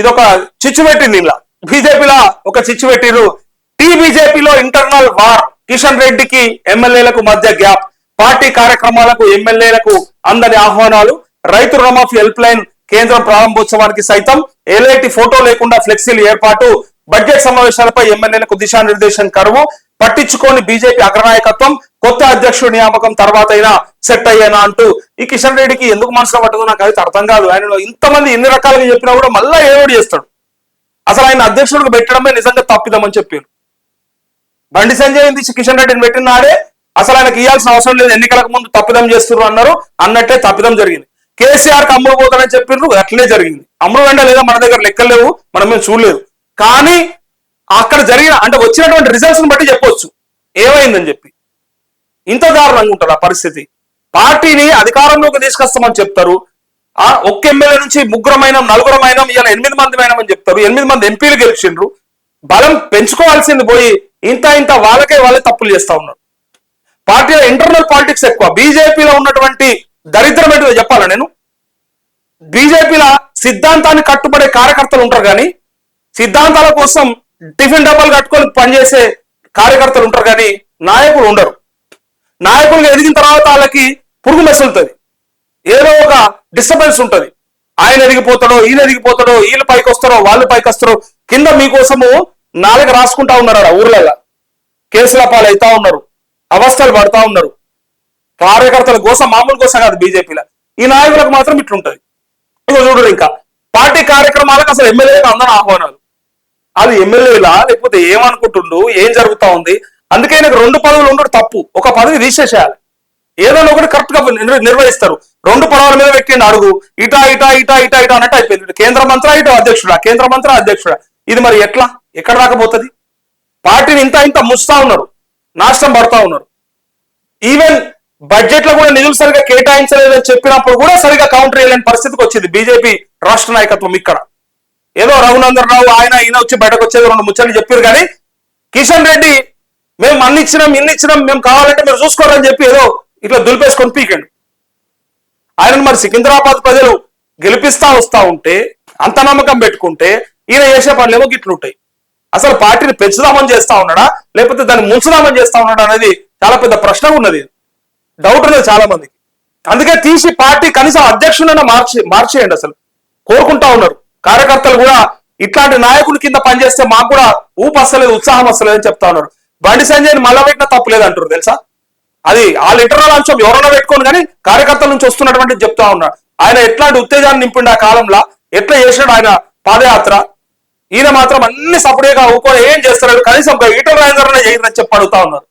ఇదొక చిచ్చు పెట్టింది ఇలా బీజేపీలో ఒక చిచ్చు పెట్టిరు. బీజేపీలో ఇంటర్నల్ వార్, కిషన్ రెడ్డికి ఎమ్మెల్యేలకు మధ్య గ్యాప్, పార్టీ కార్యక్రమాలకు ఎమ్మెల్యేలకు అందని ఆహ్వానాలు, రైతు రుణమాఫీ హెల్ప్ లైన్ కేంద్రం ప్రారంభోత్సవానికి సైతం ఎలాంటి ఫోటో లేకుండా ఫ్లెక్సీలు ఏర్పాటు, బడ్జెట్ సమావేశాలపై ఎమ్మెల్యేలకు దిశానిర్దేశం కరువు, పట్టించుకోని బీజేపీ అగ్రనాయకత్వం, కొత్త అధ్యక్షుడి నియామకం తర్వాత అయినా సెట్ అయ్యానా అంటూ ఈ కిషన్ రెడ్డికి ఎందుకు మనసులో పట్టదో నాకు అయితే అర్థం కాదు. ఆయన ఇంతమంది ఎన్ని రకాలుగా చెప్పినా కూడా మళ్ళా ఏడు చేస్తాడు. అసలు ఆయన అధ్యక్షుడికి పెట్టడమే నిజంగా తప్పిదమని చెప్పారు. బండి సంజయ్ కిషన్ రెడ్డిని పెట్టినాడే అసలు ఆయనకి ఇవ్వాల్సిన అవసరం లేదు, ఎన్నికలకు ముందు తప్పిదం చేస్తున్నారు అన్నారు, అన్నట్టే తప్పిదం జరిగింది. కేసీఆర్ కి అమ్ముడు పోతానని చెప్పిండ్రు, అట్లే జరిగింది. అమ్ముడు వెంట లేదా మన దగ్గర లెక్కలు లేవు, మనం మేము చూడలేదు. కానీ అక్కడ జరిగిన అంటే వచ్చినటువంటి రిజల్ట్స్ ని బట్టి చెప్పొచ్చు ఏమైందని చెప్పి. ఇంత దారుణంగా ఉంటుంది ఆ పరిస్థితి. పార్టీని అధికారంలోకి తీసుకొస్తామని చెప్తారు, ఒక్క ఎమ్మెల్యే నుంచి ముగ్గురమైన నలుగురమైన ఇలా 8 మంది అయినామని చెప్తారు, 8 మంది ఎంపీలు గెలిచిండ్రు. బలం పెంచుకోవాల్సింది పోయి ఇంత వాళ్ళే తప్పులు చేస్తా ఉన్నారు. పార్టీలో ఇంటర్నల్ పాలిటిక్స్ ఎక్కువ. బీజేపీలో ఉన్నటువంటి దరిద్రం ఏంటో చెప్పాలా నేను, బీజేపీలో సిద్ధాంతాన్ని కట్టుబడే కార్యకర్తలు ఉంటారు కానీ సిద్ధాంతాల కోసం టిఫిన్ డబ్బాలు కట్టుకొని పనిచేసే కార్యకర్తలు ఉంటారు కానీ నాయకులు ఉండరు. నాయకులుగా ఎదిగిన తర్వాత వాళ్ళకి పురుగు మెసులుతుంది, ఏదో ఒక డిస్టర్బెన్స్ ఉంటుంది. ఆయన ఎదిగిపోతాడో ఈయన ఎదిగిపోతాడో, వీళ్ళు పైకి వస్తారో వాళ్ళు పైకి వస్తారో, కింద మీకోసము నాలుగు రాసుకుంటా ఉన్నారు. ఊర్లలో కేసుల పాలు అవుతా ఉన్నారు, అవస్థలు పడతా ఉన్నారు. కార్యకర్తల కోసం మామూలు కోసం కాదు బీజేపీలో. ఈ నాయకులకు మాత్రం ఇట్లుంటది. ఇక చూడరు, ఇంకా పార్టీ కార్యక్రమాలకు అసలు ఎమ్మెల్యేలకు అందరూ ఆహ్వానాలు. అది ఎమ్మెల్యేలా లేకపోతే ఏమనుకుంటుండు, ఏం జరుగుతా ఉంది? అందుకే నాకు 2 పదవులు ఉండడు తప్పు, ఒక పదవి తీసేసేయాలి. ఏదైనా ఒకటి కరెక్ట్ గా నిర్వహిస్తారు. 2 పదవుల మీద పెట్టిండి అడుగు, ఇటా అన్నట్టు అయిపోయింది. కేంద్ర మంత్రి ఇటు అధ్యక్షుడా, కేంద్ర మంత్రి అధ్యక్షుడా, ఇది మరి ఎట్లా ఎక్కడ రాకపోతుంది? పార్టీని ఇంత ముస్తా ఉన్నారు, నాశనం పడతా ఉన్నారు. ఈవెన్ బడ్జెట్ లో కూడా నిధులు సరిగా కేటాయించలేదని చెప్పినప్పుడు కూడా సరిగా కౌంటర్ చేయలేని పరిస్థితికి వచ్చింది బీజేపీ రాష్ట్ర నాయకత్వం. ఇక్కడ ఏదో రఘునందన్ రావు ఈయన వచ్చి బయటకు వచ్చేది 2 ముచ్చట్లు చెప్పారు కానీ కిషన్ రెడ్డి మేము ఇన్ని ఇచ్చినాం మేము కావాలంటే మీరు చూసుకోరని చెప్పి ఏదో ఇట్లా దులిపేసుకొని పీకండి. ఆయనను మరి సికింద్రాబాద్ ప్రజలు గెలిపిస్తా వస్తా ఉంటే, అంత నమ్మకం పెట్టుకుంటే ఈయన చేసే పనులేమో గిట్లుంటాయి. అసలు పార్టీని పెంచుదామని చేస్తా ఉన్నాడా లేకపోతే దాన్ని ముంచుదామని చేస్తా ఉన్నాడా అనేది చాలా పెద్ద ప్రశ్న ఉన్నది, డౌట్ ఉన్నది చాలా మందికి. అందుకే తీసి పార్టీ కనీసం అధ్యక్షుడైనా మార్చేయండి అసలు కోరుకుంటా ఉన్నారు. కార్యకర్తలు కూడా ఇట్లాంటి నాయకుల కింద పనిచేస్తే మాకు కూడా ఊపు వస్తలేదు, ఉత్సాహం వస్తలేదు అని చెప్తా ఉన్నారు. బండి సంజయ్ని మళ్ళా పెట్టినా తప్పు లేదంటారు తెలుసా. అది వాళ్ళ ఇంటర్నల్ అంశం ఎవరైనా పెట్టుకోను కానీ కార్యకర్తల నుంచి వస్తున్నటువంటి చెప్తా ఉన్నారు. ఆయన ఎట్లాంటి ఉత్తేజాన్ని నింపిండి ఆ కాలంలో, ఎట్లా చేసినాడు ఆయన పాదయాత్ర. ఈయన మాత్రం అన్ని సపరేట్గా ఊకొని ఏం చేస్తారు, కనీసం ఈటల రాజేందర్ చేయరని చెప్పి అడుగుతా ఉన్నారు.